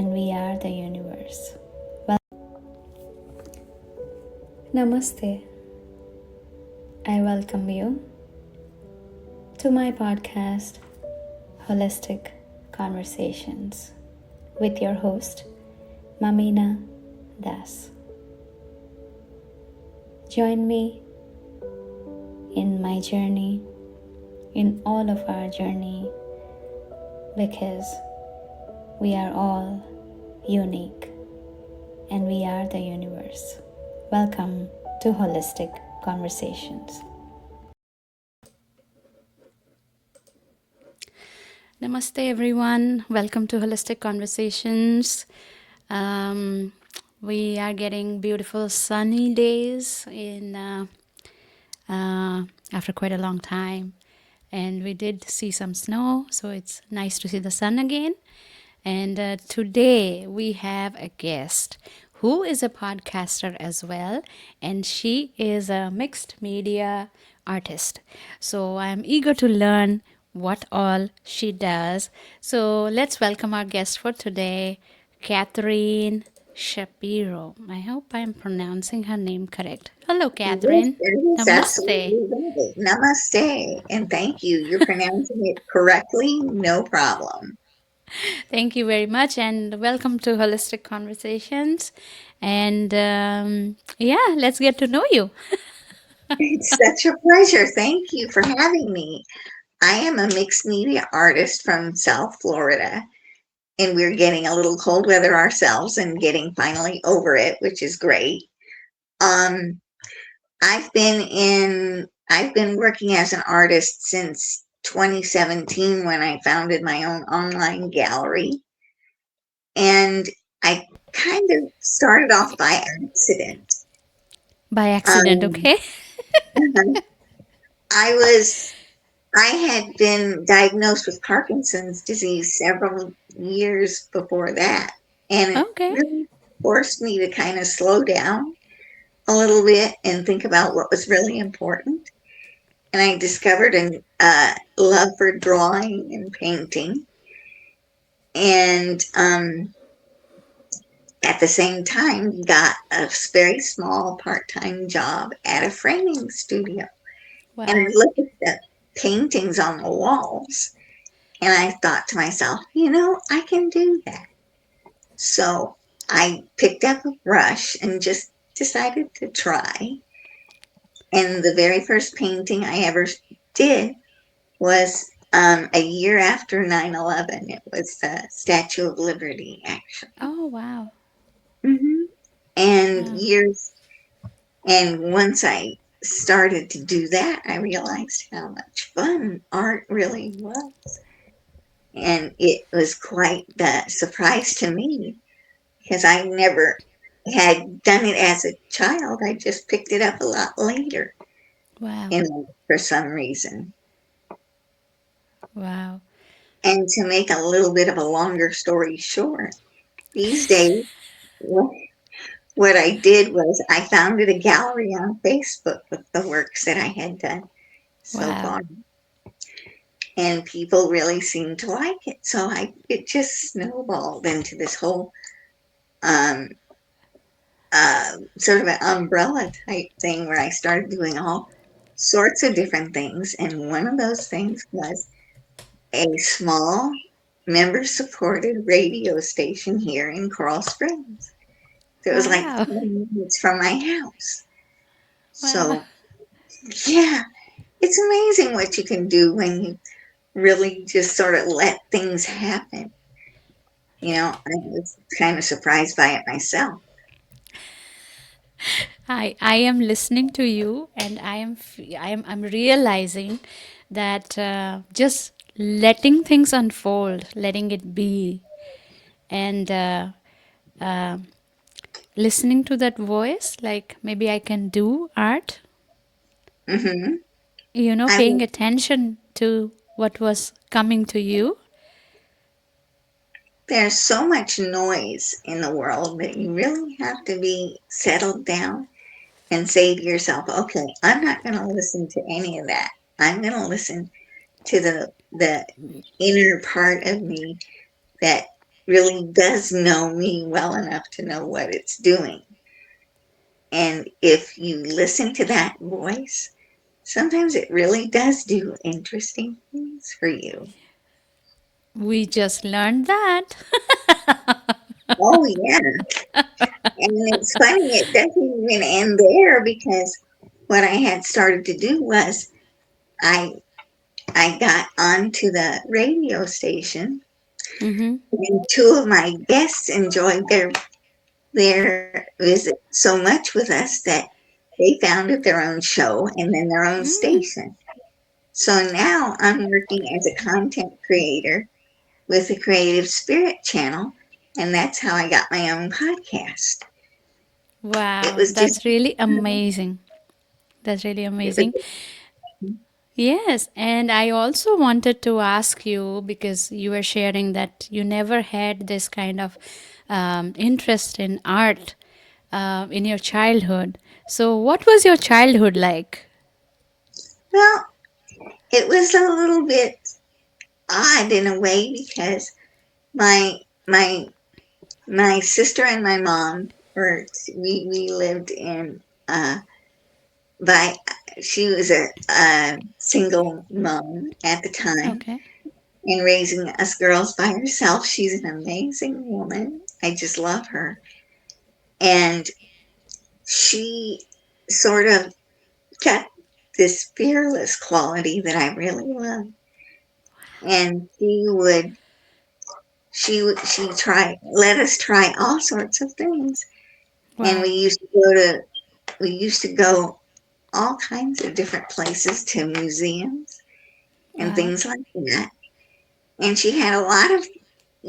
and we are the universe. Well, Namaste. I welcome you to my podcast, Holistic Conversations, with your host, Mamina Das. Join me in my journey, in all of our journey, because we are all unique and we are the universe. Welcome to Holistic Conversations. Namaste, everyone. Welcome to Holistic Conversations. We are getting beautiful sunny days after quite a long time. And we did see some snow, so it's nice to see the sun again. And today we have a guest who is a podcaster as well, and she is a mixed media artist. So I'm eager to learn what all she does. So let's welcome our guest for today, Cathrine Shapiro. I hope I'm pronouncing her name correct. Hello, Cathrine. Yes, Namaste. absolutely right. Namaste, and thank you. You're pronouncing it correctly, no problem. Thank you very much, and welcome to Holistic Conversations. And let's get to know you. It's such a pleasure. Thank you for having me. I am a mixed media artist from South Florida, and we're getting a little cold weather ourselves and getting finally over it, which is great. Um, I've been working as an artist since 2017 when I founded my own online gallery. And I kind of started off by accident. By accident, Um, okay? I was I had been diagnosed with Parkinson's disease several years before that, and it Okay. really forced me to kind of slow down a little bit and think about what was really important. And I discovered a love for drawing and painting, and at the same time got a very small part-time job at a framing studio. And I Wow. looked at the paintings on the walls and I thought to myself, I can do that. So I picked up a brush and just decided to try. And the very first painting I ever did was a year after 9/11. It was the Statue of Liberty, actually. Oh, wow. hmm And Wow. once I started to do that, I realized how much fun art really was. And it was quite the surprise to me because I never had done it as a child. I just picked it up a lot later, Wow. for some reason. Wow. And to make a little bit of a longer story short, these days, what I did was I founded a gallery on Facebook with the works that I had done so Wow. far. And people really seemed to like it. So it just snowballed into this whole um, sort of an umbrella type thing where I started doing all sorts of different things. And one of those things was a small member supported radio station here in Coral Springs. So it was like Wow. 10 minutes from my house. Wow. So, yeah, it's amazing what you can do when you really just sort of let things happen. I was kind of surprised by it myself. I am listening to you, and I'm realizing that just letting things unfold, letting it be, and uh, listening to that voice, like maybe I can do art, hmm I paying attention to what was coming to you. There's so much noise in the world that you really have to be settled down and say to yourself, okay, I'm not going to listen to any of that. I'm going to listen to the inner part of me that really does know me well enough to know what it's doing. And if you listen to that voice, sometimes it really does do interesting things for you. We just learned that. Oh, yeah. And it's funny, it doesn't even end there because what I had started to do was I I got onto the radio station, Mm-hmm. and two of my guests enjoyed their visit so much with us that they founded their own show and then their own Mm. station. So now I'm working as a content creator with the Creative Spirit channel, and that's how I got my own podcast. It Wow, was just, that's really amazing. That's really it was, amazing. Yes, and I also wanted to ask you because you were sharing that you never had this kind of interest in art in your childhood. So, what was your childhood like? well, it was a little bit odd in a way because my my my sister and my mom were we lived in by she was a single mom at the time Okay. and raising us girls by herself. She's an amazing woman. I just love her. And she sort of got this fearless quality that I really love. And she try let us try all sorts of things. And Wow. we used to go all kinds of different places to museums and Wow. things like that. And she had a lot of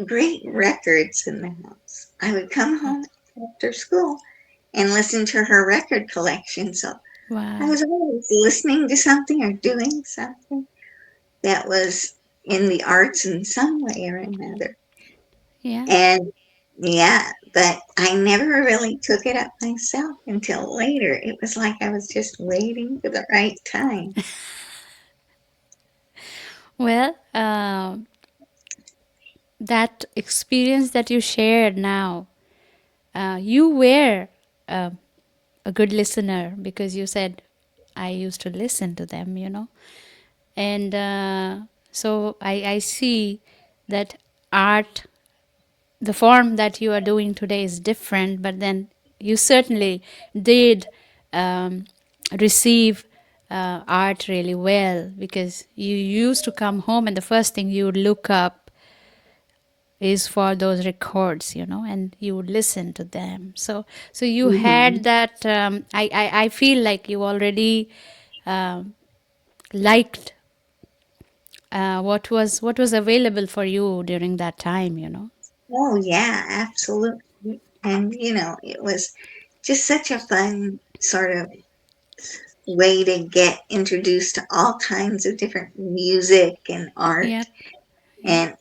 great records in the house. I would come Wow. home after school and listen to her record collection. So I Wow. was always listening to something or doing something that was in the arts in some way or another. Yeah. And yeah, but I never really took it up myself until later. It was like I was just waiting for the right time. Well, that experience that you shared now, you were uh, a good listener because you said, I used to listen to them, And so I see that art, the form that you are doing today is different, but then you certainly did um, receive art really well because you used to come home and the first thing you would look up is for those records, and you would listen to them. So you had Hmm. that. I feel like you already um, liked what was available for you during that time. Oh, yeah, absolutely. And, it was just such a fun sort of way to get introduced to all kinds of different music and art. Yep. Yep. And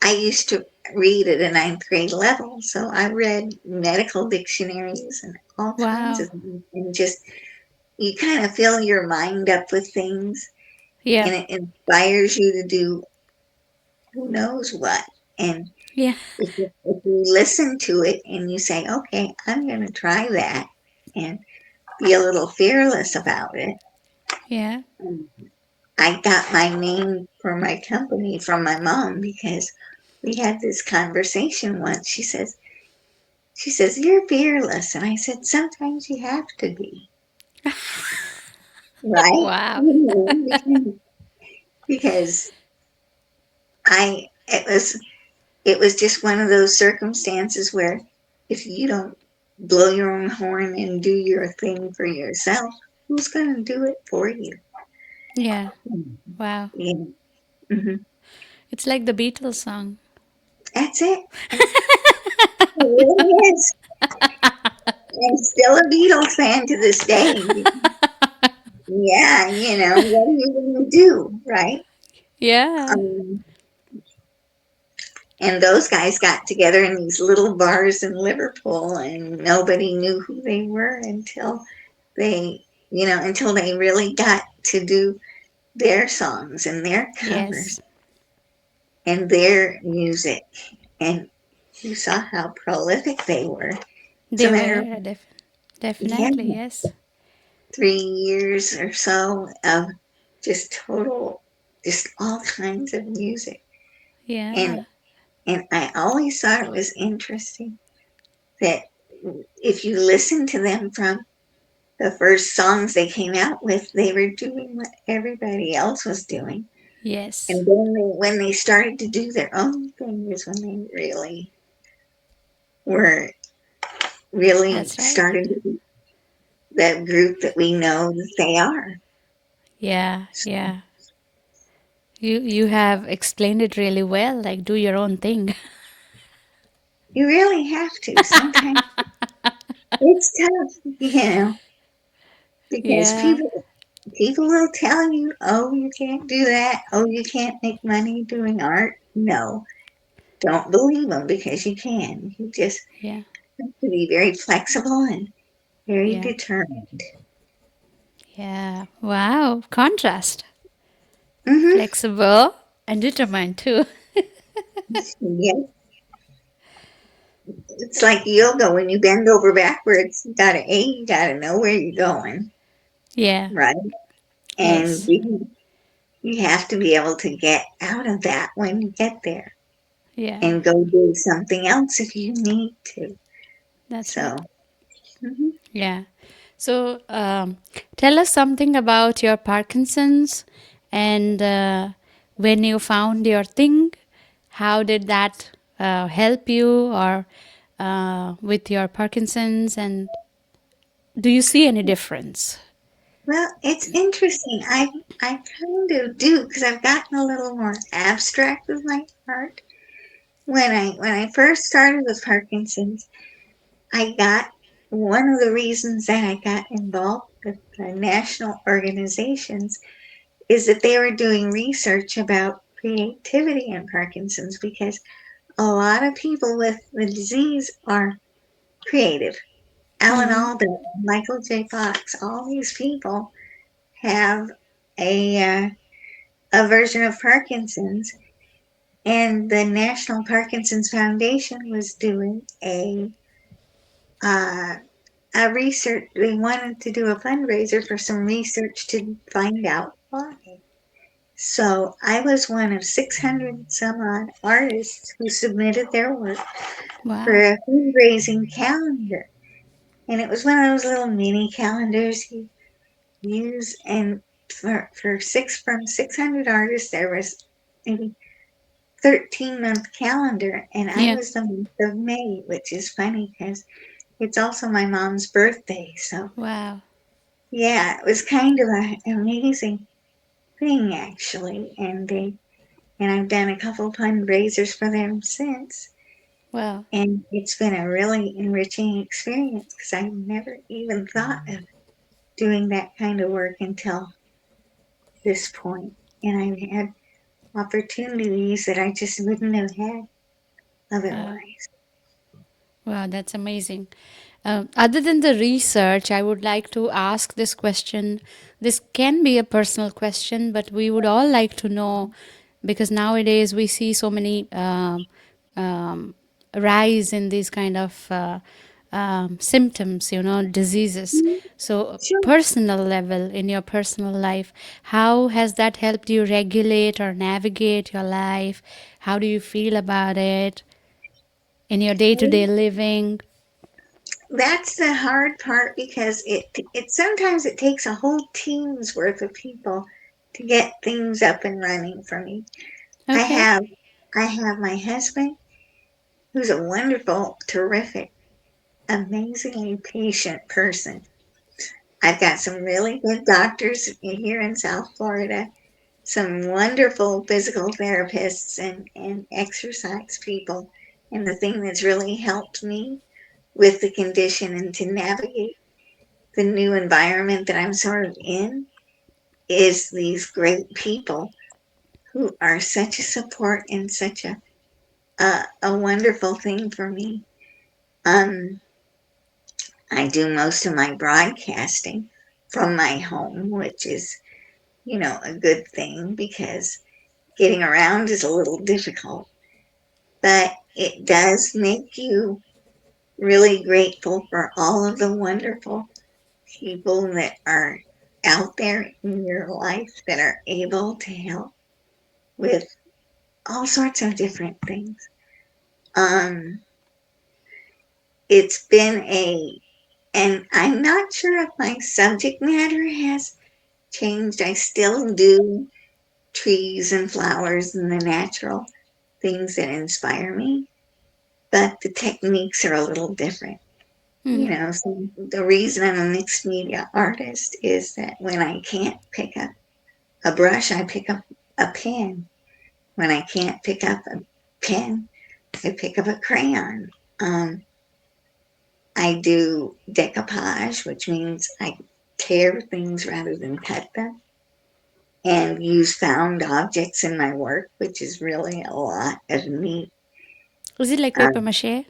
I used to read at a ninth grade level, so I read medical dictionaries and all kinds Wow. of things. And just, you kind of fill your mind up with things, Yeah. and it inspires you to do who knows what. And Yeah. if you listen to it and you say, okay, I'm going to try that and be a little fearless about it. Yeah. I got my name for my company from my mom because we had this conversation once. She says, you're fearless. And I said, sometimes you have to be, right? Wow. Because I, it was just one of those circumstances where if you don't blow your own horn and do your thing for yourself, who's going to do it for you? Yeah. Wow. Yeah. Hmm. It's like the Beatles song. That's it. It really is. I'm still a Beatles fan to this day. Yeah, what are you going to do, right? Yeah. Um, and those guys got together in these little bars in Liverpool, and nobody knew who they were they, until they really got to do their songs and their covers Yes. and their music. And you saw how prolific they were. As a They matter of were yeah, definitely, yes. 3 years or so of just total, just all kinds of music. And Yeah. and I always thought it was interesting that if you listen to them from the first songs they came out with, they were doing what everybody else was doing. Yes. And then when they started to do their own thing is when they really were really That's right. started to be that group that we know that they are. Yeah, So yeah. You have explained it really well, like do your own thing. you really have to. Sometimes it's tough, because Yeah. people will tell you, "Oh, you can't do that. Oh, you can't make money doing art." No, don't believe them because you can. You just Yeah. have to be very flexible and very Yeah. determined. Yeah. Wow. Contrast. Mm-hmm. Flexible and determined too. Yeah, it's like yoga. When you bend over backwards, you gotta know where you're going, Yeah. right? And Yes. you have to be able to get out of that when you get there Yeah. and go do something else if you need to. That's right. So, mhm. Yeah. So, tell us something about your Parkinson's and when you found your thing, how did that help you or with your Parkinson's, and do you see any difference? Well, it's interesting. I kind of do because I've gotten a little more abstract with my art. When I first started with Parkinson's, I got one of the reasons that I got involved with the national organizations is that they were doing research about creativity in Parkinson's because a lot of people with the disease are creative. Alan Mm-hmm. Alda, Michael J. Fox, all these people have a a version of Parkinson's, and the National Parkinson's Foundation was doing uh, a research. They wanted to do a fundraiser for some research to find out why. So I was one of 600 some odd artists who submitted their work for Wow. a fundraising calendar. And it was one of those little mini calendars you use. And for from 600 artists, there was maybe 13-month calendar. And I Yeah. was the month of May, which is funny because it's also my mom's birthday. So Wow. yeah, it was kind of an amazing thing actually. And I've done a couple fundraisers for them since. Wow. And it's been a really enriching experience because I never even thought of doing that kind of work until this point. And I've had opportunities that I just wouldn't have had Wow. otherwise. Wow, that's amazing. Other than the research, I would like to ask this question. This can be a personal question, but we would all like to know because nowadays we see so many um, rise in these kind of symptoms, diseases. So, Sure. personal level in your personal life, how has that helped you regulate or navigate your life? How do you feel about it in your day to day living? That's the hard part because it sometimes it takes a whole team's worth of people to get things up and running for me. I Okay. have I have my husband who's a wonderful, terrific, amazingly patient person. I've got some really good doctors here in South Florida, some wonderful physical therapists and exercise people. And the thing that's really helped me with the condition and to navigate the new environment that I'm sort of in is these great people who are such a support and such a wonderful thing for me. Um, I do most of my broadcasting from my home, which is, a good thing because getting around is a little difficult. But it does make you really grateful for all of the wonderful people that are out there in your life that are able to help with all sorts of different things. Um, it's been and I'm not sure if my subject matter has changed. I still do trees and flowers and the natural things that inspire me, but the techniques are a little different. You know, so the reason I'm a mixed media artist is that when I can't pick up a brush, I pick up a pen. When I can't pick up a pen, I pick up a crayon. Um, I do decoupage, which means I tear things rather than cut them, and use found objects in my work, which is really a lot of neat. Is it like paper Um, mache?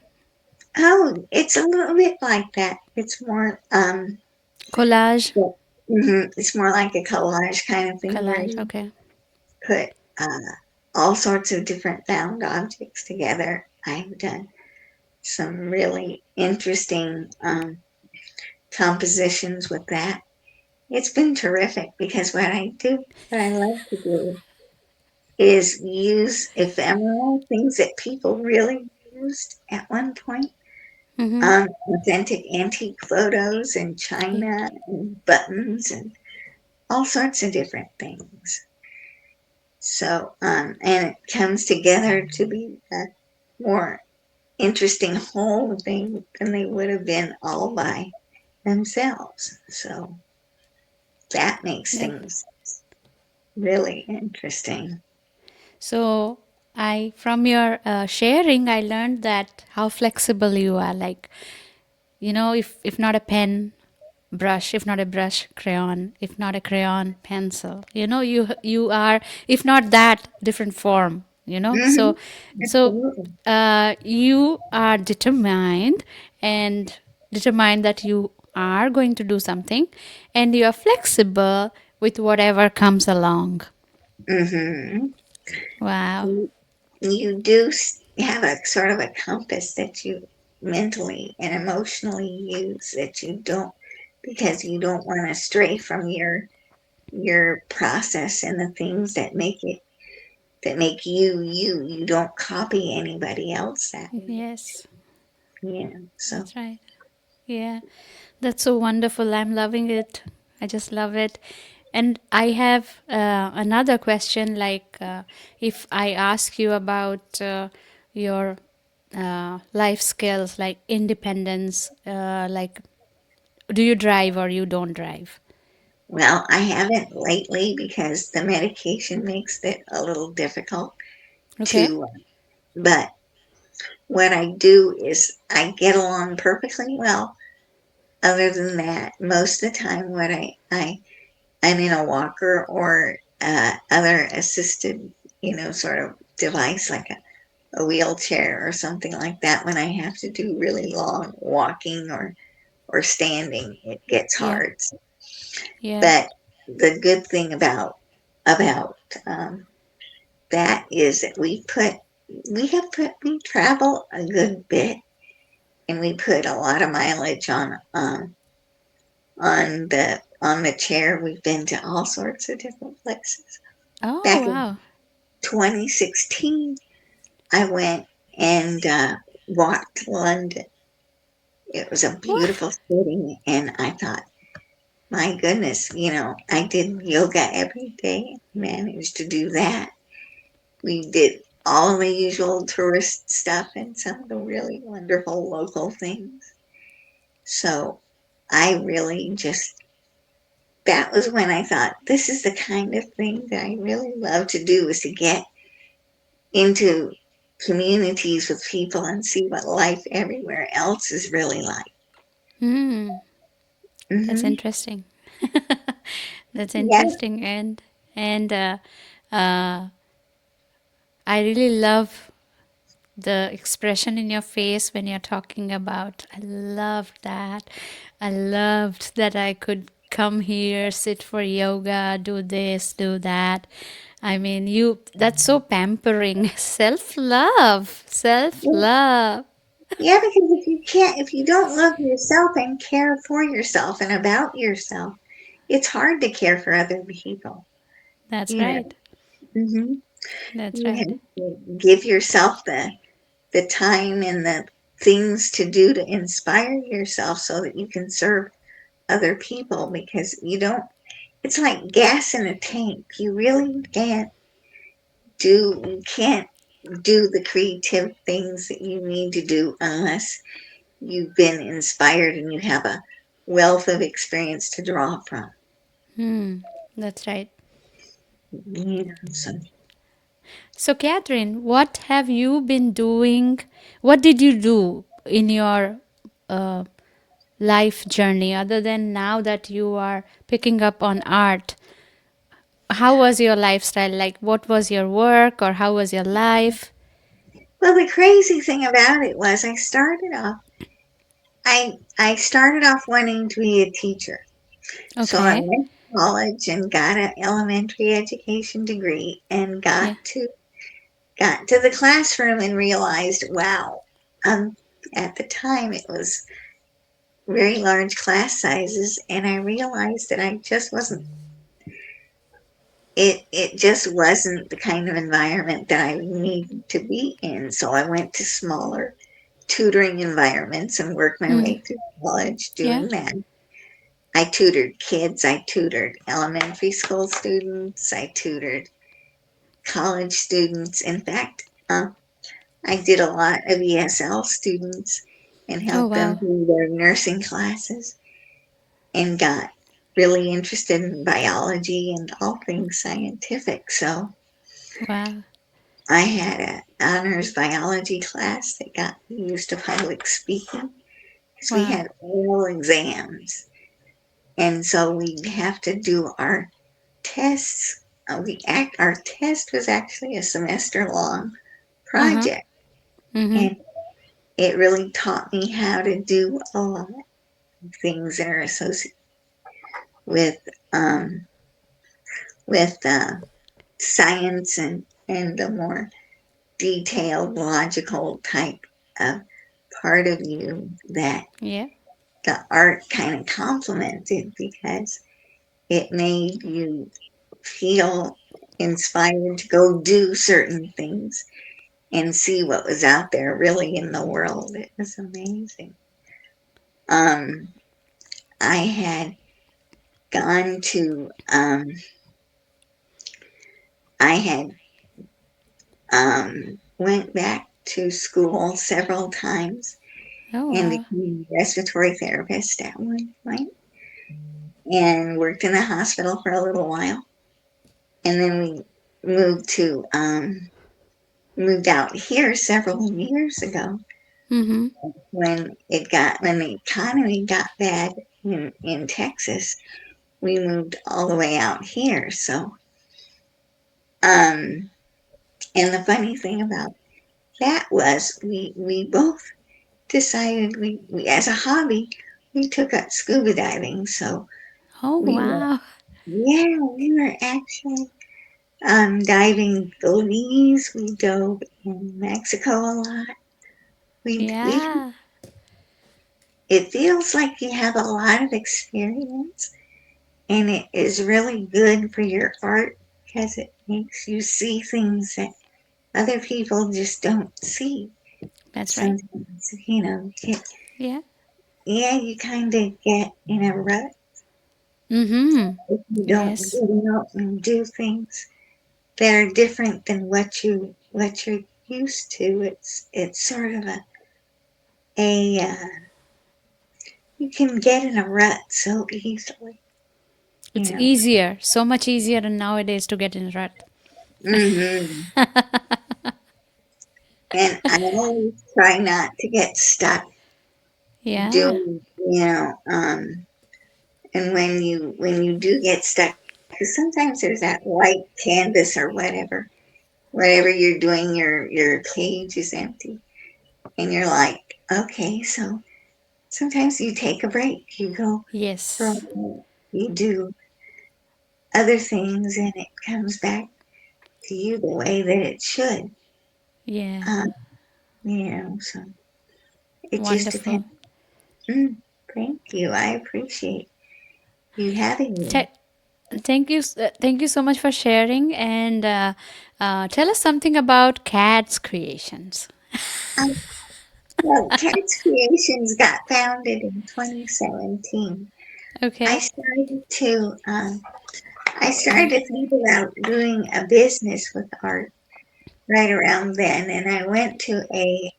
it's a little bit like that. It's more, Collage? it's more like a collage kind of thing where Collage, you okay. put all sorts of different found objects together. I've done some really interesting compositions with that. It's been terrific because what I love to do is use ephemeral things that people really used at one point. Mm-hmm. Authentic antique photos and Yeah. china and buttons and all sorts of different things. So, and it comes together to be a more interesting whole thing than they would have been all by themselves. So that makes That things really interesting. so I from your sharing I learned that how flexible you are. Like, if not a pen, brush, if not a brush, crayon, if not a crayon, pencil. You are, if not that, different form. Hmm. So Absolutely. you are determined that you are going to do something, and you are flexible with whatever comes along. Hmm. Wow. You do have a sort of a compass that you mentally and emotionally use that you don't because you don't want to stray from your process and the things that make you you. You don't copy anybody else that way. Yes, So that's right. Yeah, that's so wonderful. I'm loving it. I just love it. And I have another question, like, if I ask you about your life skills, like independence, like, do you drive or you don't drive? well, I haven't lately because the medication makes it a little difficult Okay. to, but what I do is I get along perfectly well. Other than that, most of the time, I'm in a walker or other assisted, sort of device like a wheelchair or something like that. When I have to do really long walking or standing, it gets Yeah. hard. Yeah. But the good thing about um, that is that we travel a good bit and we put a lot of mileage on the chair. We've been to all sorts of different places. Oh, Back in wow. 2016, I went and walked London. It was a What? beautiful city, and I thought, my goodness, I did yoga every day, managed to do that. We did all the usual tourist stuff and some of the really wonderful local things. So I really just, that was when I thought, this is the kind of thing that I really love to do is to get into communities with people and see what life everywhere else is really like. Hmm. That's Hmm. interesting. That's Yeah. interesting. And uh, I really love the expression in your face when you're talking about. I loved that. I loved that I could come here, sit for yoga, do this, do that. I mean, you that's so pampering. Self-love. Self-love. Yeah, because if you don't love yourself and care for yourself and about yourself, it's hard to care for other people. That's You know, right. hmm That's you right. have to give yourself the time and the things to do to inspire yourself so that you can serve other people because you don't, it's like gas in a tank. You can't do the creative things that you need to do unless you've been inspired and you have a wealth of experience to draw from. Hmm. That's right. So, So, Catherine, what have you been doing? What did you do in your uh, life journey other than now that you are picking up on art? How was your lifestyle? Like, what was your work or how was your life? well, the crazy thing about it was I started off wanting to be a teacher. So I Okay. went to college and got an elementary education degree and Yeah. got to the classroom and realized, wow, um, at the time it was very large class sizes, and I realized that it just wasn't the kind of environment that I needed to be in. So I went to smaller tutoring environments and worked my Mm. way through college Yeah. doing that. I tutored kids, I tutored elementary school students, I tutored college students. In fact, I did a lot of ESL students and Oh, helped them wow. through their nursing classes and got really interested in biology and all things scientific. So Wow. I had an honors biology class that got me used to public speaking because we Wow. had oral exams. And so we'd have to do our tests. Our test was actually a semester long Uh huh. project. Mm-hmm. And it really taught me how to do a lot of things that are associated with um, with science and the more detailed, logical type of part of you that Yeah. the art kind of complemented because it made you feel inspired to go do certain things and see what was out there really in the world. It was amazing. Um, I had gone to I had went back to school several times Oh, and wow. became a respiratory therapist at one point and worked in the hospital for a little while. And then we moved to moved out here several years ago Mm-hmm. when the economy got bad in Texas. We moved all the way out here. So um and the funny thing about that was we both decided we as a hobby we took up scuba diving. So Oh, we were wow. yeah, we were actually diving Belize. We dove in Mexico a lot. We Yeah. it feels like you have a lot of experience, and it is really good for your art because it makes you see things that other people just don't see. That's right. Sometimes, Yeah. yeah, you kind of get in a rut Mm-hmm. if you don't Yes. get out and do things that are different than what you're used to. It's sort of a you can get in a rut so easily, you It's know. easier, so much easier nowadays to get in rut. hmm And I always try not to get stuck Yeah. doing, and when you do get stuck, because sometimes there's that white canvas or whatever you're doing, your page is empty, and you're like, okay, so sometimes you take a break, you go for a Yes. minute, you do other things and it comes back to you the way that it should. Yeah. Um, so it just Wonderful. depends. Mm, thank you. I appreciate you having me. Te- thank you so much for sharing, and tell us something about Cat's creations. Well, Cat's Creations got founded in 2017. I Okay. started to um, I started to think about doing a business with art right around then, and I went to a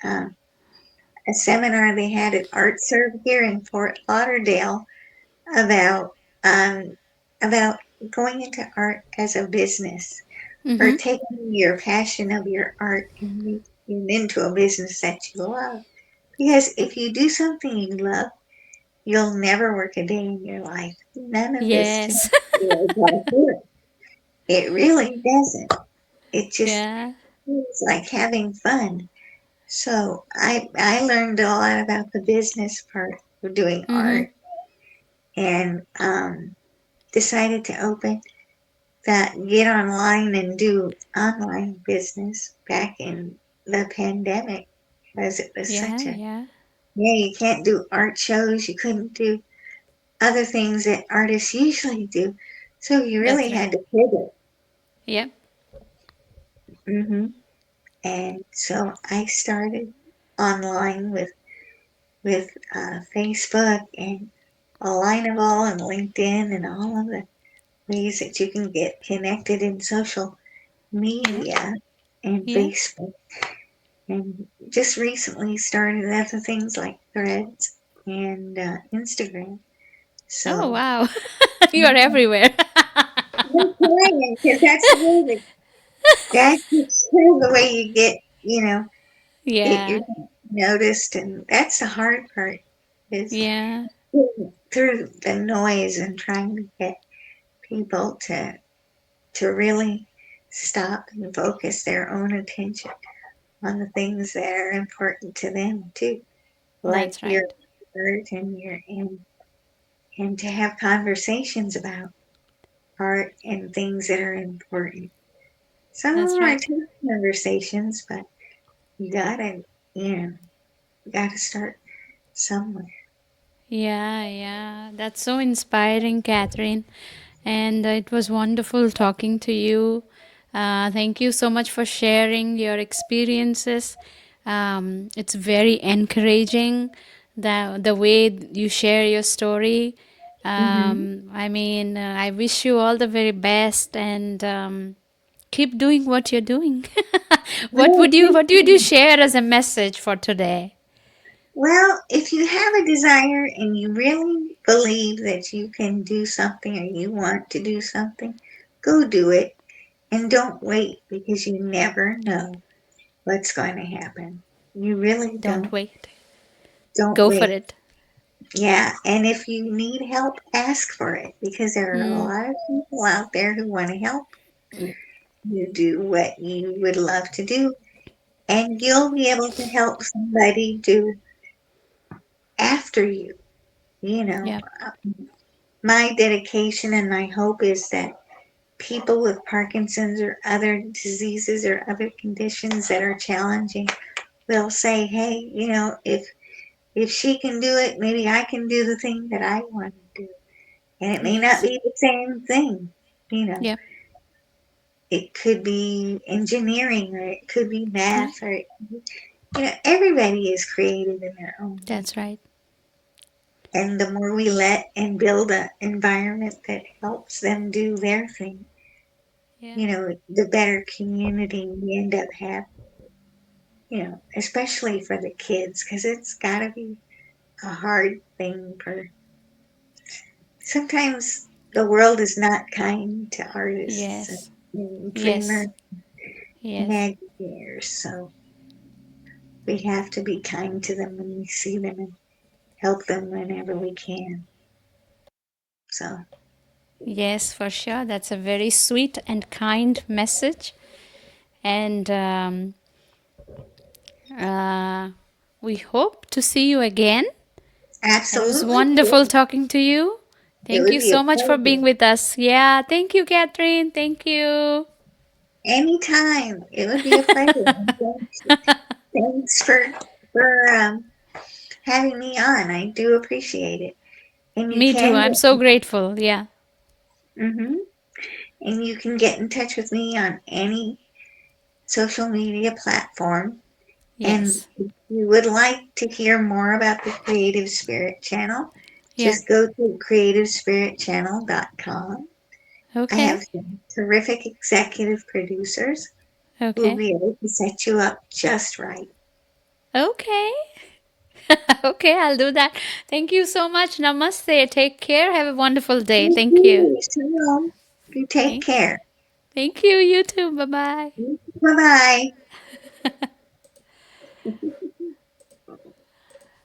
seminar they had at Art Serve here in Fort Lauderdale about um, about going into art as a business or Mm-hmm. taking your passion of your art and making it into a business that you love. Because if you do something you love, you'll never work a day in your life. None of this just Yes. feels like work. It really doesn't. It just Yeah. feels like having fun. So I learned a lot about the business part of doing Mm-hmm. art and decided to open that get online and do online business back in the pandemic because it was Yeah. such a Yeah. you can't do art shows, you couldn't do other things that artists usually do. So you really That's right. had to pivot. Yep. hmm And so I started online with Facebook and Alignable and LinkedIn and all of the ways that you can get connected in social Yeah. media and Yeah. Facebook. And just recently started other things like Threads and Instagram. Oh So wow. You are yeah, everywhere. I'm trying because that's the way that that's the way you get, you're Yeah. noticed, and that's the hard part is Yeah. through the noise and trying to get people to really stop and focus their own attention on the things that are important to them too, like That's your right. art and to have conversations about art and things that are important. Some of That's them are right. tough conversations, but you gotta, you know, you gotta start somewhere. Yeah, yeah. That's so inspiring, Catherine. And it was wonderful talking to you. Thank you so much for sharing your experiences. It's very encouraging the way you share your story. hmm I wish you all the very best, and keep doing what you're doing. Well, What would you share as a message for today? well, if you have a desire and you really believe that you can do something or you want to do something, go do it and don't wait because you never know what's going to happen. You really Don't don't. wait. Don't Go for wait. it. Yeah, and if you need help, ask for it because there are a Mm, lot of people out there who want to help you do what you would love to do, and you'll be able to help somebody do after you. You know, yep. my dedication and my hope is that people with Parkinson's or other diseases or other conditions that are challenging will say, "Hey, if she can do it, maybe I can do the thing that I want to do." And it may not Yes. be the same thing, you know. Yep. It could be engineering or it could be Yeah. math or everybody is creative in their own way. That's right. And the more we let and build an environment that helps them do their thing, Yeah. the better community we end up having, especially for the kids, because it's got to be a hard thing for sometimes the world is not kind to artists and Yes. dreamers, Yes. Yes. imagineers. So we have to be kind to them when we see them and help them whenever we can. So Yes, for sure. That's a very sweet and kind message. And uh, we hope to see you again. It was absolutely. wonderful talking to you. It Thank would you be a so much for being pleasure. with us. Yeah, thank you, Catherine. Thank you. Anytime. It would be a pleasure. And thanks for having me on. I do appreciate it. And you Me too. can I'm so get grateful. Yeah. hmm and you can get in touch with me on any social media platform. And Yes. if you would like to hear more about the Creative Spirit Channel, Yeah. just go to creativespiritchannel.com. I Okay. have some terrific executive producers who will Okay. be able to set you up just right. Okay. Okay, I'll do that. Thank you so much. Namaste. Take care. Have a wonderful day. Thank Thank you. you. Shalom. You take Thank care. Thank you. You too. Bye bye. Bye bye.